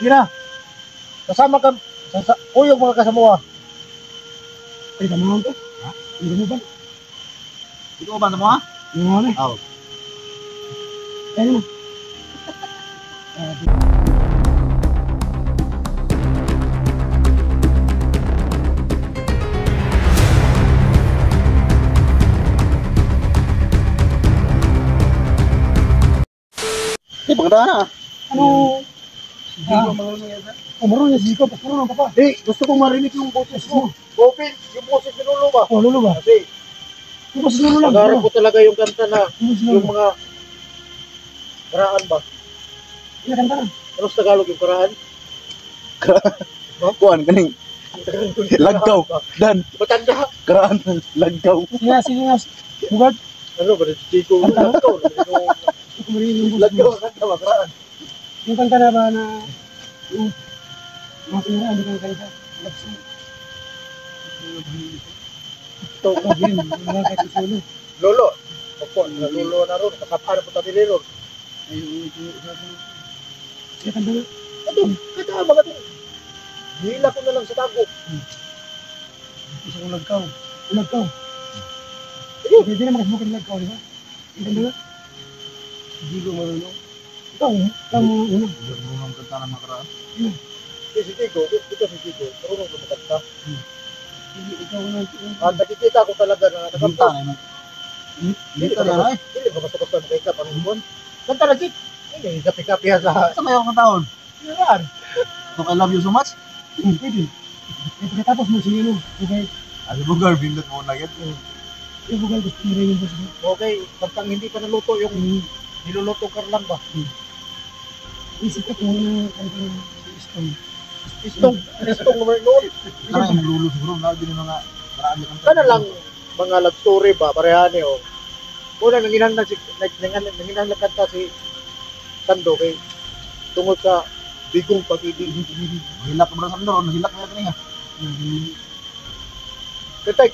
Tira. Kasama ka. Uyog mga kasamuha. Ay, tama ko. Ha? Hindi mo ba? Ito ba samuha? Yung mga may. Oo. Ayun na. Pagkata na. Ano? Marunong yung siko. Marunong pa pa. Gusto kong marinig yung boses mo. Open, yung boses ni Lolo ba? Oh, Lolo ba? Kasi, Yung boses Lolo lang. nag-aaral ko talaga yung kanta na, yung mga karaan ba? Kinakanta na. Ano sa Tagalog yung karaan? Kuan kaning lagkaw dan Matanda. karaan lagkaw. Sige nga. Bugad. Ano ba? Chico. Lagkaw. Ito marinig yung boses Lagkaw. mo. Kanta ba? Karaan. Yung kanta na ba na... Yung... Mga sinira, hindi kang kanta. Lapsi. Ito. Yan, mga kahit solo. Lolo. Opo, Lolo na ron. Kasapaan po tayo ron. Sige, kanta na. Ito, kanta ba ito? Hila ko na lang sa tago. Isa kong lagkaw. Lagkaw. Ayun. Hindi na makasabuk ng lagkaw, di ba? Ang kanta na. Hindi ko marunong. Ikaw, ikaw mo una. Marunong kanta ng mga karaan. Si Chico, ito si Chico. Marunong ko makanta. Ikaw na. Nakikita ko talaga na Binta nakanta. na yun. Hindi Binta na ay. Hindi ba basta-basta makita pa ng buwan? Kanta na, Chico. Hindi, kapi-kapi sa... Sa mayroong kataon. Yan. So I love you so much. Pwede. Pagkatapos mo siya no. Okay. Ay bugar bindot mo na yan. Yung bugal gusto mo rin yung boses mo. Okay, pagkang hindi pa naluto yung niluluto karlang ba? Isip ko kung ano kanta ng istong. Istong number noon. Tara yung lulu siguro na din mga karaan niya kanta. Kana lang mga love story ba, parehan eh. Oh. Una, nanginang kanta si Sando kay tungkol sa bigong pag-ibig. Hilak ko sa ndoro, hilak na kaniya. Katay,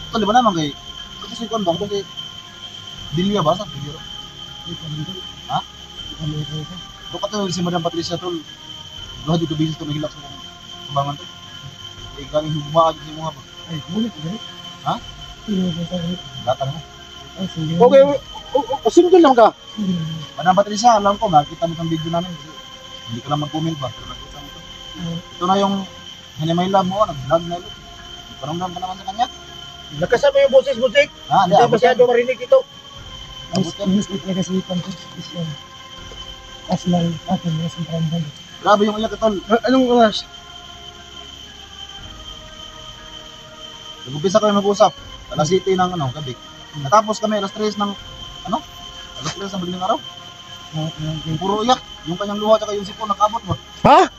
Ito di ba naman kay kasi si kon bang kay Dilia ba sa Dilia? Ha? Do ka to si Madam Patricia tol. Duha di ka bisis to nahilak sa kubangan to. Ay galing humaag si mga ba. Ay, mulit ba? Ha? Lata na. Ay, sige. okay, single lang ka. Madam Patricia, alam ko makita mo sa video namin. Hindi ka lang mag-comment ba? Pero nakita mo to. Ito na yung Hinimay Love mo, nag-vlog na ito. Paramdam ka naman sa kanya. Nakasama yung boses mo, Jake. Ha, Hindi masyado marinig ito. Miss ko talaga si Pantos is yan. Asmal, atin, yes, ang parang Grabe yung iyak ito. Anong oras? Nag-umpisa kami mag-usap. Alas 7 ng gabi. Natapos kami alas 3 ng alas 3 ng madaling araw. Puro iyak. Yung kanyang luha at yung sipon nakabot mo. Ha?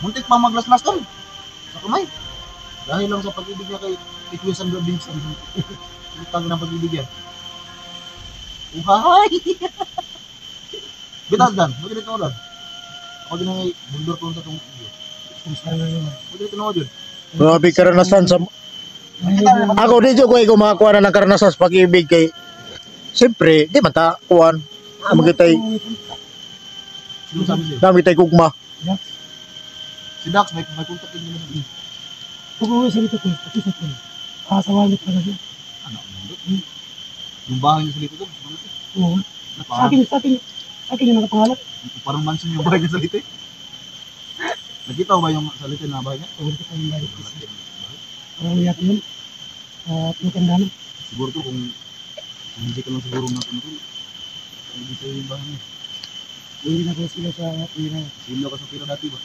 Muntik pa maglaslas doon. Sa kamay. Dahil lang sa pag-ibig niya kay Kuya Sandro Vincent. Utang ng pag-ibig yan. Uhay! Bitas dan, mo dito dan. Ako din ay bundor ko sa tong video. Mo dito no jud. Grabe karanasan sa... Ako di ko ay kumakuha na ng karanasan sa pag-ibig kay... Siyempre, di man ta kuhan. Magitay, Sino sabi siya? dami tayo kugma. Si Dax may contact din naman. Kung uwi sa dito ko, pati sa ko. Kasawalit pa na siya. Ano? Yung bahay niya sa lito doon. Oo. Sa akin yung nakapangalan. Parang mansion yung bahay niya sa lito. Nakita mo ba yung sa lito na bahay niya? Oo, ito pa yung balik kasi. Parang umiyak yun. At maganda na. Siguro to kung hindi ka lang siguro na ito. Hindi sa'yo yung bahay niya. Hindi na po sila sa pira. Silo ka sa pira dati ba?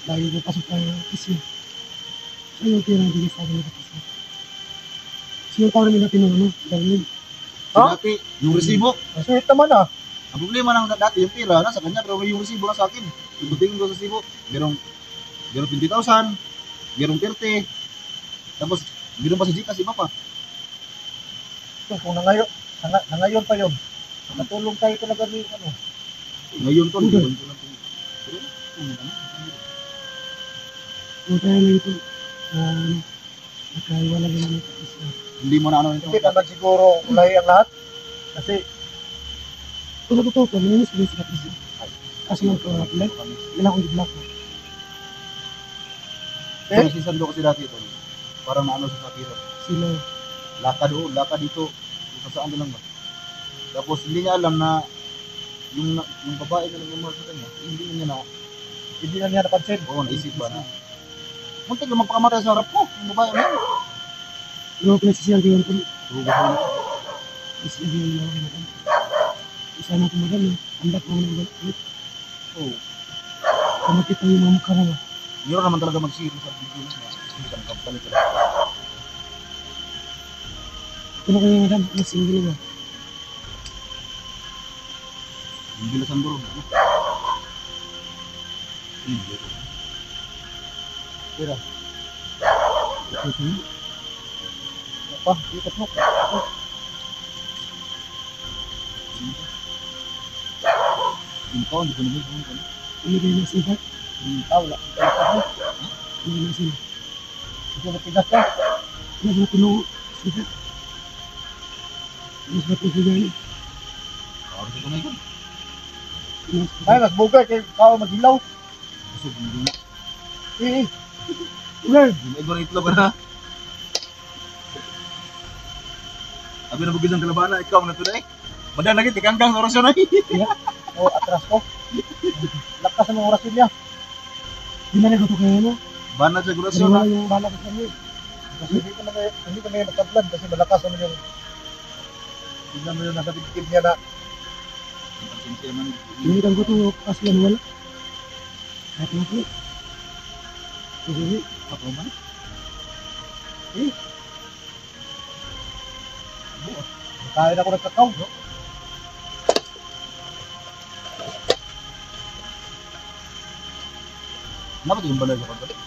Lagi ko pasok sa kisyo. Ano yung pira hindi sa akin nakapasok? Sino tao namin natin ano? Darlene. Si dati, yung resibo. Sweet naman ah. Ang problema ng dati yung pira nasa kanya pero yung resibo na sa akin. Ibutingin ko sa resibo. Merong 20,000, merong 30. Tapos meron pa sa Gcash iba pa. Kung na ngayon pa yun. Natulong tayo talaga ni ano. Ngayon to, Okay. ngayon ko lang. Kung tayo na ito, nakaiwala na naman ito isa. Hindi mo na ano ito. Hindi naman siguro ulay ang lahat. Kasi Kung natututo, malinis ko sila kasi. Kasi lang ko like, ilang akong giblock ko. Pero si Sando kasi dati ito, parang naano sa sakit. Sila, Lakad dito. Kung saan lang ba. Tapos hindi niya alam na yung babae na nagmamahal sa kanya, Hindi na niya napansin. oo, naisip ba na muntik na magpakamatay sa harap ko, yung babae na yun. pero pinagsisiyan ko yun kung Tugas mo na. isa yung mga kinakan. Isa na tumagal eh. Andak mo ng galit. Oo. Kung makita yung mga mukha mo. Meron naman talaga mag-zero sa video na hindi ka nakapalit ka. Ito na kayo madam, mas single ba? Hindi na sanduro. Hindi. Tira. Ito siya. Pa, ikot mo. Yung taon, hindi ko naman kung ano. Ano ba yung nasibat? Wala. Ano ba sila? Ito matigas ka. Ano ba tinong sibat? Mas ba't mo siya gani? Parang sa kamay ko. Ay, mas bugay kay kao maghilaw. Busog, hindi na. Eh. Ulan. Hindi na itlog ka na. Sabi na bugis ng kalabana, ikaw na tunay. Madang lagi, tikanggang sa orasyon ay. O, atras ko. Lakas ang mga orasyon niya. Di na nagato kayo no? Banat sa Kasi orasyon wala na. yung balak sa kanya. Kasi hindi ko na yung nagkablad kasi malakas naman yung tignan mo yung nasa dibdib niya na Pinitan ko to kasi yan wala. Kahit na po. Kasi Ako man. kain ako ng kakao. Kenapa tuh yung balay sa pagkalit?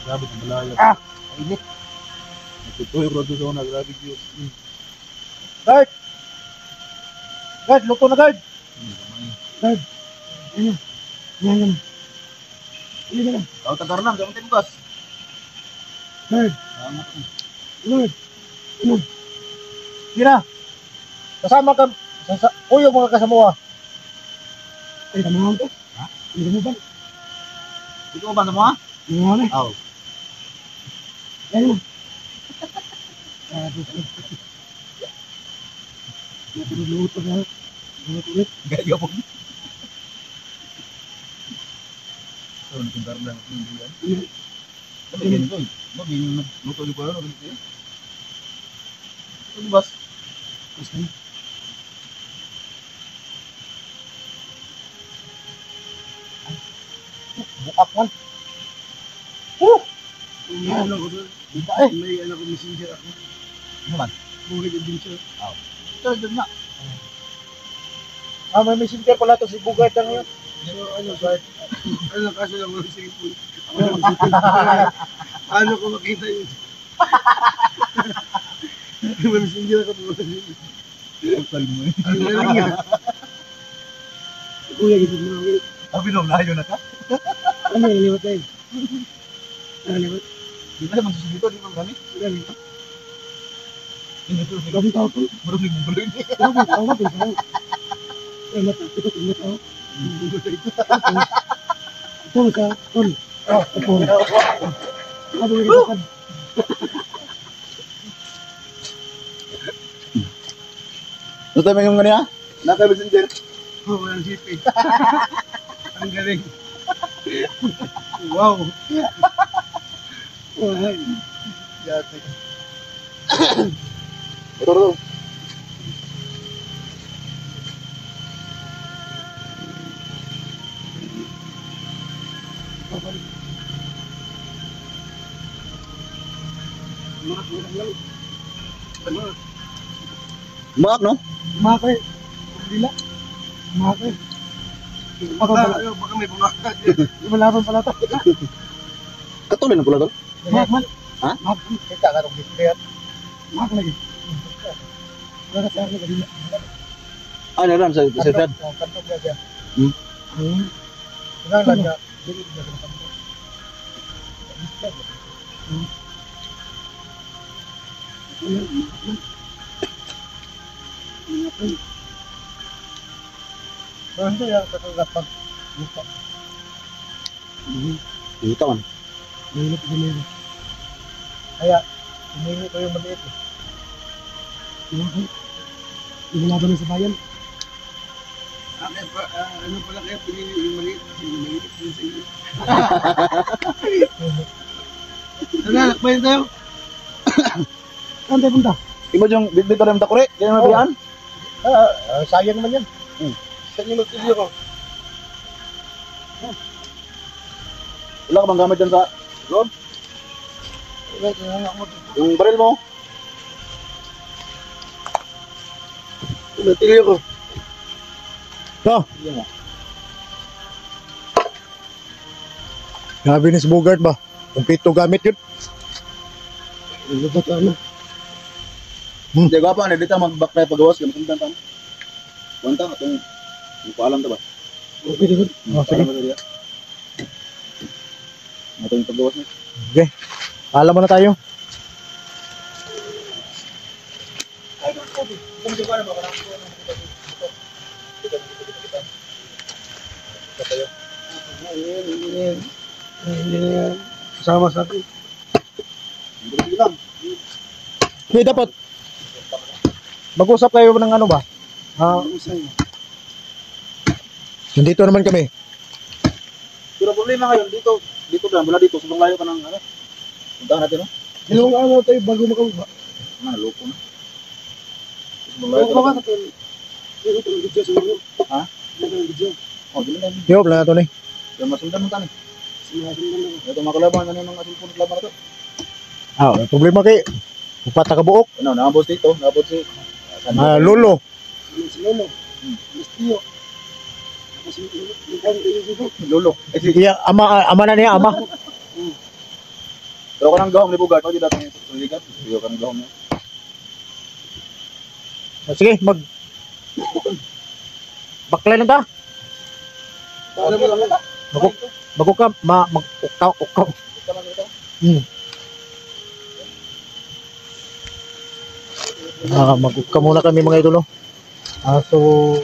Grabe itong balay. Init. Nagtutuyo ko doon sa una. Grabe yun. Guard! Guard, luto na guard! yan. Yan yan. Ano ka lang? Kau tak karena jangan tembus. Bird. Sangat. Bird. Ano? Tira! Kasama ka, uyo mga kasamuha. Ay, tamahan ko. Ha? Hindi mo ba? Itu apa semua? Hindi mo ba? Tahu. Yan mo. Sabi ko. Natulog pa ka. Ulit. Gak jawab. So, nagpuntar lang ng bulan. Tapi ganito eh. Maging nagluto di pa rin. Ano bas? Gusto mo? Bukak man. May anak ko doon. May anak ko messenger ako. Ano man? Buhay ka din siya. Ito, ito nga. May messenger pala to si Bugay na ngayon. Pero ano, guard? Ano kaso lang mga cellphone? Ano ko makita yun? May messenger ako po. Kapal mo eh. Ano lang yan? Kuya, gito mo ako. Sabi nung layo na ka. Ano yung liwat tayo? Ano liwat? Di ba naman susunod di ba kami? Ano? Hindi to. Gabi tao ko. Marunong yung buloy niya. Gabi tao ko. Ay, matakot ko na tao. Tol ka, tol. Tol. Ano yung liwat? Ano tayo yung ganyan? Naka-messenger. Oh, walang GP. Ang galing. Wow. Oh, ay. Yate. Ito. Maak no? Makay. Dila. Makay. Baka may bumakas. Malaban pala ito. Katuloy na pula to? Makman. Ha? Makman. Kita ka nung display. Mak lagi. Wala sa akin kadila. Ano ran sa Fed? Kantong niya siya. Hmm. Tingnan lang niya. Dili niya sa kantong. Pero hindi yan, kakagat pag lupa. Dito man. Mahirap sa meron. Kaya, humingi ko yung maliit. Inalaban na sa bayan. Ano pala kaya pinili yung maliit kasi yung maliit din sa inyo. Ano, lakbayin tayo? Saan tayo punta? Imo yung bibito rin takore, kaya Oo. mabiyaan. Sayang naman yan. Saan yung magtili ko? Wala ka bang gamit dyan sa loob? Wait, ako. Yung baril mo. Magtili ko. Grabe ni si Bogart ba? Kumpito gamit yun. Ano ba ito, ano? Hindi ko pa, dito mag-backfire pagawas, kaya masundan ka mo. Kuwanta, itong paalam ta ba? Okay, di ba? Sige. Ito yung pagawas na. Okay. Alam mo na tayo. Kasama sa atin. Okay, dapat mag-usap kayo ng ano ba? Nandito naman kami. Pero problema ngayon, dito lang, mula dito, sobrang layo ka ng ano. Puntahan natin, no? Dalawang araw tayo bago makauba. Loko na. Sobrang layo ka na. Meron ko ng video siguro. Ha? Meron ng video. Gila na yun. Yo, plan na to ni. Kaya masundan mo tani. Sinasin mo lang. Ito mga kalaban, ano yung mga asin punot laban na to? May problema kay upat ka buok. Ano, nakabos dito, nakabos si... Lolo. Si Lolo. Mas Tio. Tapos yung kanya kayo dito. Lolo. Eh, si... Iya, ama na niya, ama. Pero ka ng gahong ni Bugard, pwede dati sa suligan. Pero ka ng gahong niya. Sige, baklay lang ta. Ano mo lang ito? Bago ka, mag-ukaw. Mag-ukaw muna kami mga idolo. So,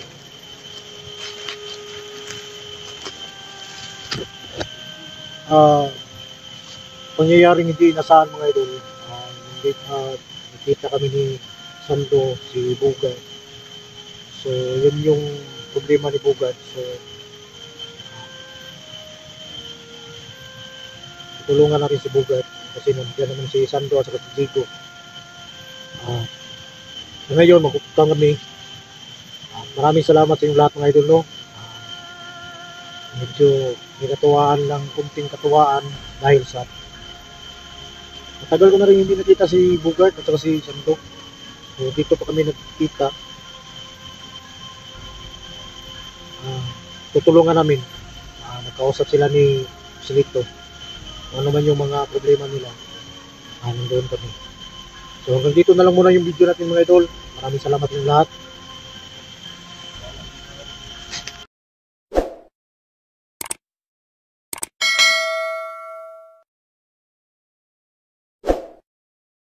pangyayaring hindi inasahan mga idol. Nakita kami ni Sando, si Bugard. So, yun yung problema ni Bugard. So, tulungan natin si Bugard kasi nandiyan naman si Sando at saka si Jigo. Ngayon, magkukutang kami. Maraming salamat sa inyong lahat mga idol, no? Medyo may katuwaan lang, kunting katuwaan dahil sa matagal ko na rin hindi nakita si Bugard at saka si Sando. So, dito pa kami nagkita. Tutulungan namin. Nagkausap sila ni Silito. Ano man yung mga problema nila, nandoon kami. So hanggang dito na lang muna yung video natin mga idol. Maraming salamat sa lahat.